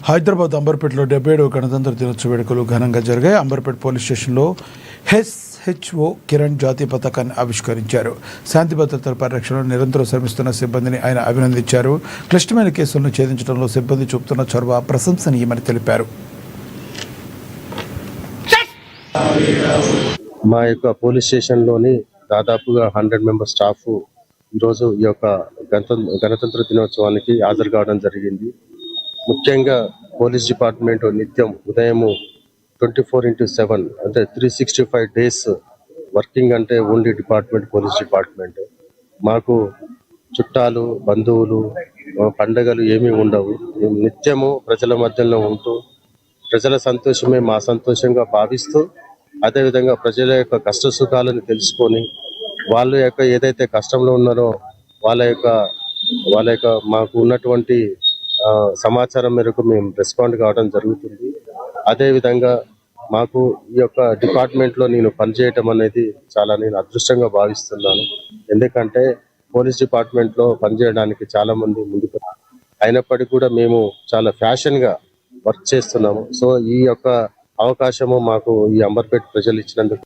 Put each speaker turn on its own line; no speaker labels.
హైదరాబాద్ అంబర్పేటలో 77వ గణతంత్ర దినోత్సవ వేడుకలు ఘనంగా జరిగాయి. అంబర్పేట పోలీస్ స్టేషన్లో హెచ్ఓ కిరణ్ జాతీయ పతాకాన్ని ఆవిష్కరించారు. శాంతి భద్రతల పరిరక్షణలో నిరంతరం శ్రమిస్తున్న సిబ్బందిని ఆయన అభినందించారు. క్లిష్టమైన కేసులను ఛేదించడంలో సిబ్బంది చూపుతున్న చొరవ ప్రశంసనీయమని తెలిపారు.
మా యొక్క పోలీస్ స్టేషన్లోని దాదాపుగా 100 మెంబర్ స్టాఫ్ ఈరోజు ఈ యొక్క గణతంత్ర దినోత్సవానికి హాజరు కావడం జరిగింది. ముఖ్యంగా పోలీస్ డిపార్ట్మెంట్ నిత్యం ఉదయం 24/7 అంటే 365 డేస్ వర్కింగ్ అంటే ఓన్లీ డిపార్ట్మెంట్ పోలీస్ డిపార్ట్మెంట్. మాకు చుట్టాలు బంధువులు పండగలు ఏమీ ఉండవు. మేము నిత్యము ప్రజల మధ్యలో ఉంటూ ప్రజల సంతోషమే మా సంతోషంగా భావిస్తూ అదేవిధంగా ప్రజల యొక్క కష్ట సుఖాలను తెలుసుకొని వాళ్ళ యొక్క ఏదైతే కష్టంలో ఉన్నారో వాళ్ళ యొక్క మాకు ఉన్నటువంటి సమాచారం మేరకు మేము రెస్పాండ్ కావడం జరుగుతుంది. అదేవిధంగా మాకు ఈ యొక్క డిపార్ట్మెంట్లో నేను పనిచేయటం అనేది చాలా నేను అదృష్టంగా భావిస్తున్నాను. ఎందుకంటే పోలీస్ డిపార్ట్మెంట్లో పనిచేయడానికి చాలా మంది ముందుకు అయినప్పటికీ కూడా మేము చాలా ఫ్యాషన్గా వర్క్ చేస్తున్నాము. సో ఈ యొక్క అవకాశము మాకు ఈ అంబర్పేట ప్రజలు ఇచ్చినందుకు